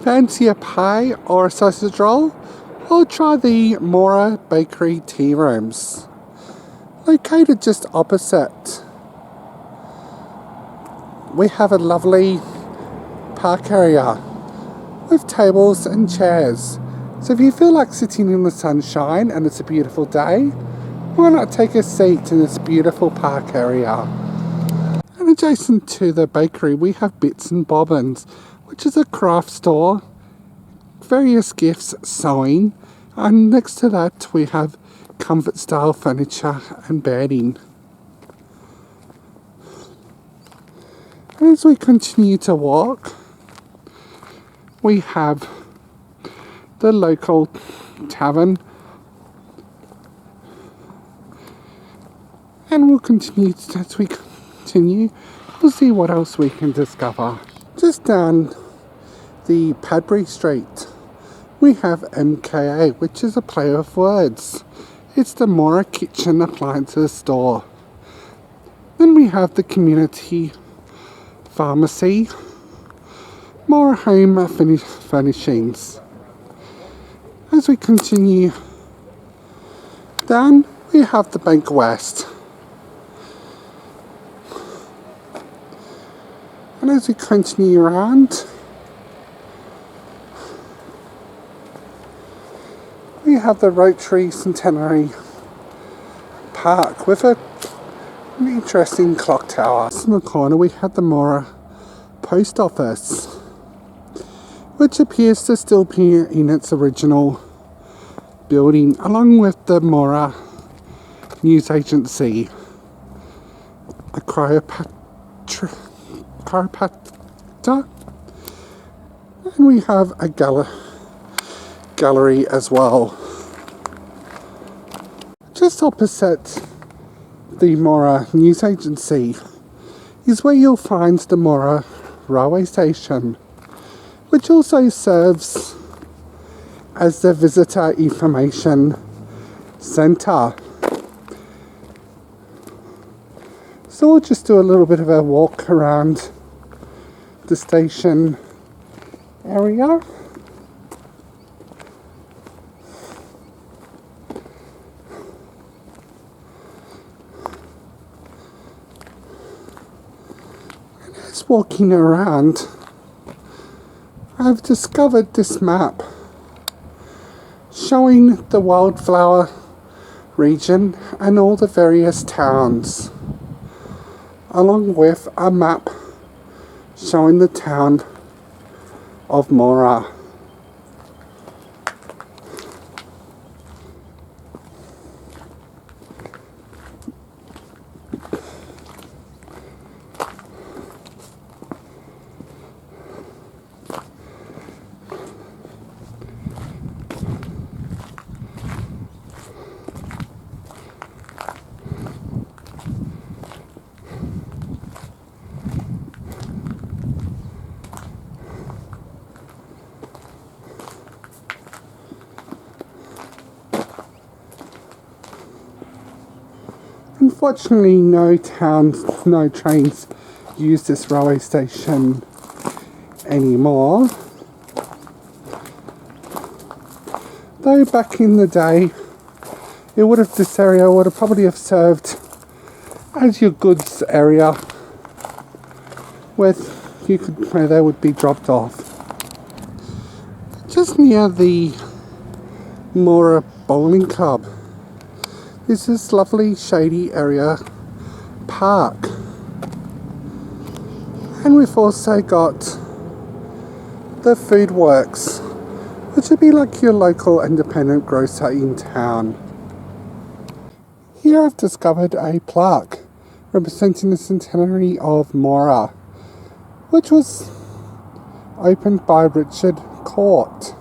Fancy a pie or a sausage roll? Or try the Moora Bakery tea rooms. Located just opposite, we have a lovely park area with tables and chairs. So if you feel like sitting in the sunshine and it's a beautiful day, why not take a seat in this beautiful park area? And adjacent to the bakery we have Bits and Bobbins, which is a craft store, various gifts, sewing, and next to that we have comfort style furniture and bedding. And as we continue to walk, we have the local tavern, and we'll continue as we continue. We'll see what else we can discover. Just down the Padbury Street we have MKA, which is a play of words. It's the Moora Kitchen Appliances store. Then we have the community pharmacy, Moora Home Furnishings. As we continue down, we have the Bank West. And as we continue around, we have the Rotary Centenary Park with an interesting clock tower. In the corner we have the Moora Post Office, which appears to still be in its original building, along with the Moora News Agency, a chiropractor, and we have a gallery as well. Just opposite the Moora News Agency is where you'll find the Moora Railway Station, which also serves as the Visitor Information Centre. So we'll just do a little bit of a walk around the station area. And as walking around, I've discovered this map showing the wildflower region and all the various towns, along with a map showing the town of Moora. Unfortunately, no trains use this railway station anymore. Though back in the day, this area would have probably have served as your goods area, where they would be dropped off. Just near the Moora Bowling Club is this lovely shady area park, and we've also got the Food Works, which would be like your local independent grocer in town. Here I've discovered a plaque representing the centenary of Moora, which was opened by Richard Court.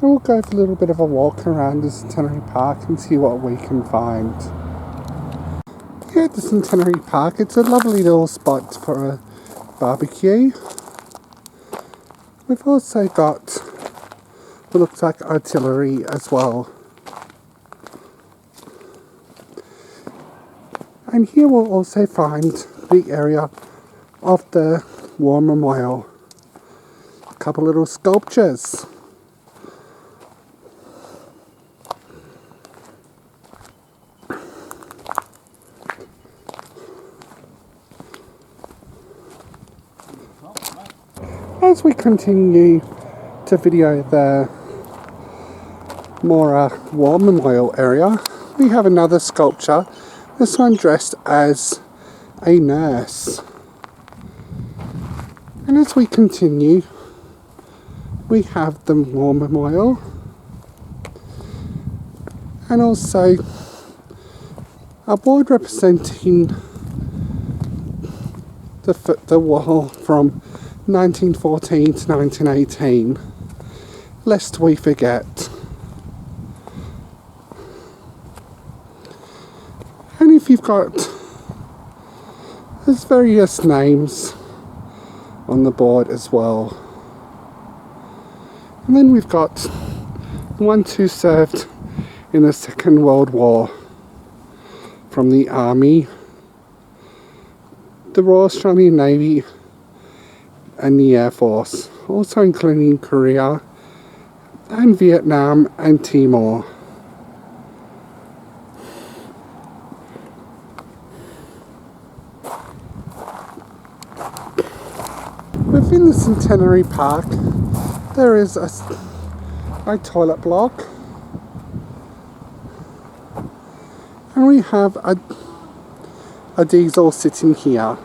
And we'll go for a little bit of a walk around the Centenary Park and see what we can find. Here at the Centenary Park, it's a lovely little spot for a barbecue. We've also got what looks like artillery as well. And here we'll also find the area of the War Memorial. A couple little sculptures. As we continue to video the Moora War Memorial area, we have another sculpture, this one dressed as a nurse. And as we continue, we have the War Memorial and also a board representing the war from 1914 to 1918, lest we forget. And if you've got, there's various names on the board as well. And then we've got the ones who served in the Second World War from the Army, the Royal Australian Navy and the Air Force, also including Korea and Vietnam and Timor. Within the Centenary Park there is a toilet block, and we have a diesel sitting here.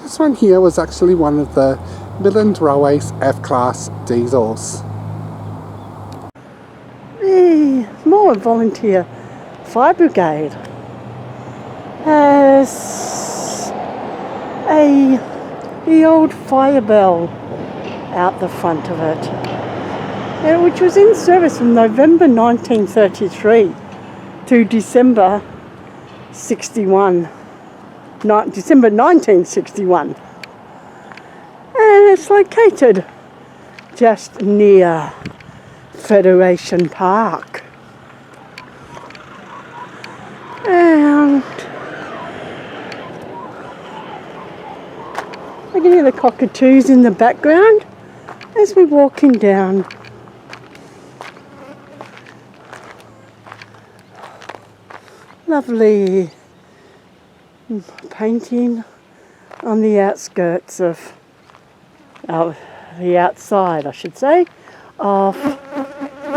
This one here was actually one of the Midland Railways F-Class diesels. The Moa Volunteer Fire Brigade has the old fire bell out the front of it, which was in service from November 1933 to December 1961. And it's located just near Federation Park. And I can hear the cockatoos in the background as we're walking down. Lovely painting on the outskirts of the outside, I should say, of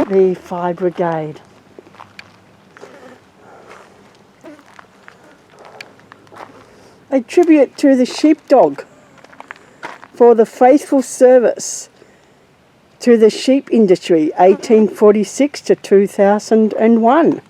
the Fire Brigade. A tribute to the sheepdog for the faithful service to the sheep industry, 1846 to 2001.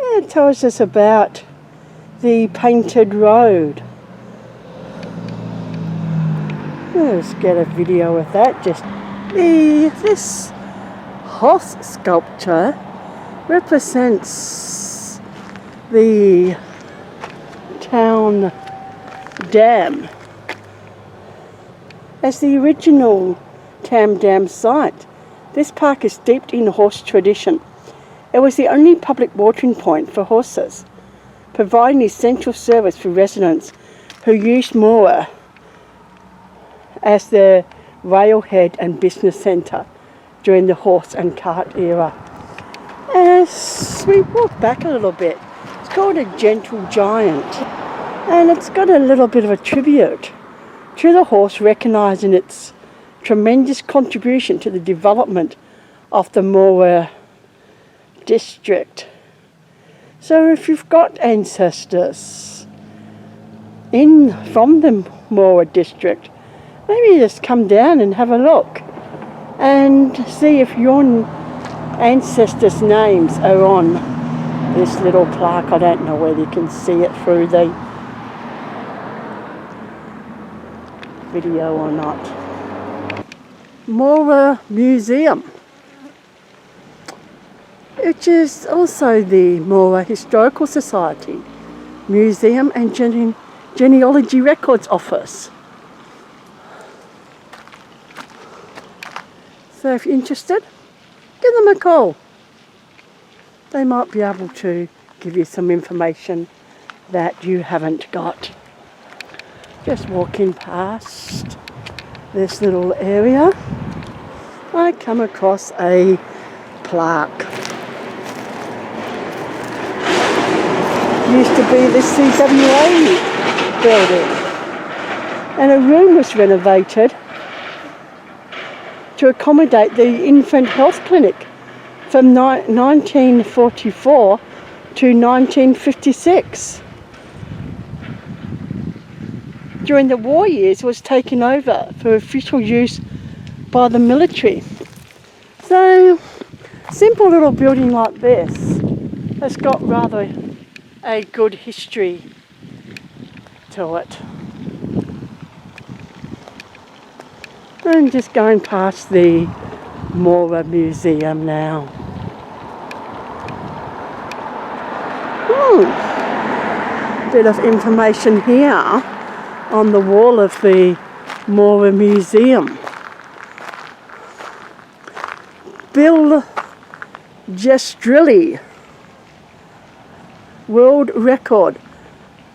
It tells us about the painted road. Let's get a video of that. This horse sculpture represents the town dam as the original town dam site. This park is steeped in horse tradition. It was the only public watering point for horses, providing essential service for residents who used Moora as their railhead and business centre during the horse and cart era. As we walk back a little bit, it's called a Gentle Giant, and it's got a little bit of a tribute to the horse, recognising its tremendous contribution to the development of the Moora district. So if you've got ancestors from the Moora district, maybe just come down and have a look and see if your ancestors' names are on this little plaque. I don't know whether you can see it through the video or not. Moa Museum. which is also the Moora Historical Society Museum and Genealogy Records Office. So if you're interested, give them a call. They might be able to give you some information that you haven't got. Just walking past this little area, I come across a plaque. Used to be the CWA building, and a room was renovated to accommodate the infant health clinic from 1944 to 1956. During the war years, it was taken over for official use by the military. So, simple little building like this has got rather a good history to it. I'm just going past the Moa Museum now. Bit of information here on the wall of the Moa Museum. Bill Gestrilli, world record.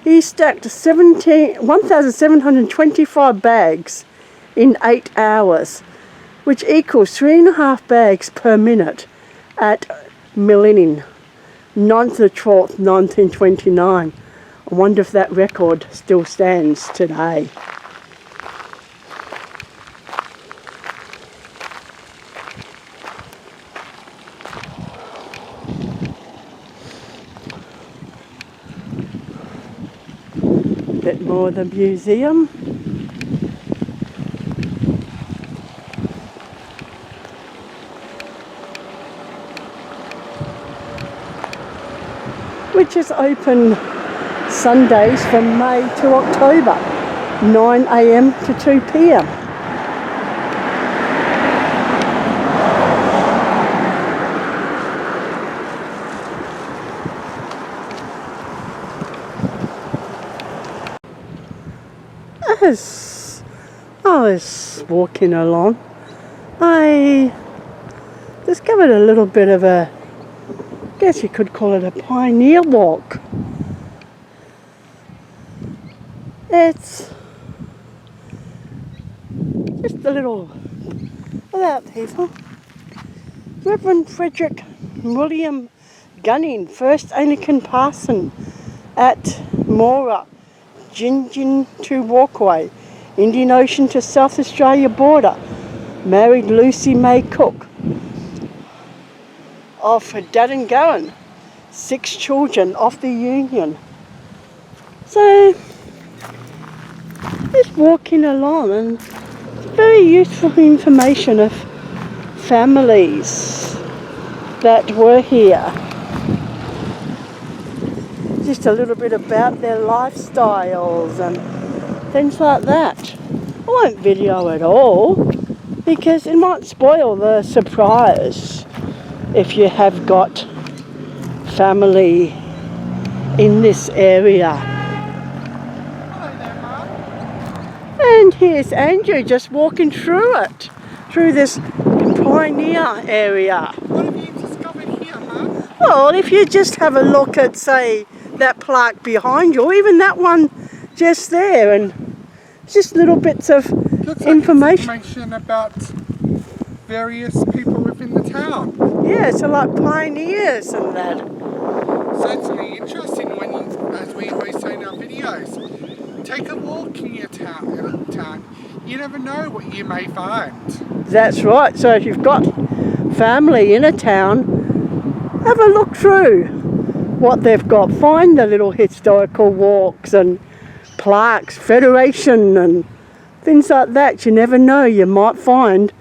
He stacked 1,725 bags in 8 hours, which equals 3.5 bags per minute at Millennium, 9th to 12th, 1929. I wonder if that record still stands today. Bit more of the museum. Which is open Sundays from May to October, 9 AM to 2 PM. As I was walking along, I discovered a little bit of a, I guess you could call it a pioneer walk. It's just a little without people. Reverend Frederick William Gunning, first Anglican parson at Moora, Gingin to Walkway, Indian Ocean to South Australia border. Married Lucy May Cook of Daddengowan, 6 children of the union. So just walking along, and it's very useful information of families that were here. Just a little bit about their lifestyles and things like that. I won't video it all because it might spoil the surprise if you have got family in this area. And here's Andrew just walking through it, through this pioneer area. What have you discovered here, huh? Well, if you just have a look at, say, that plaque behind you, or even that one just there, and just little bits of information about various people within the town. Yeah, so like pioneers and that. Certainly interesting when you, as we always say in our videos, take a walk in your town. You never know what you may find. That's right. So if you've got family in a town, have a look through what they've got. Find the little historical walks and plaques, Federation and things like that. You never know, you might find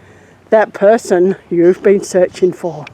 that person you've been searching for.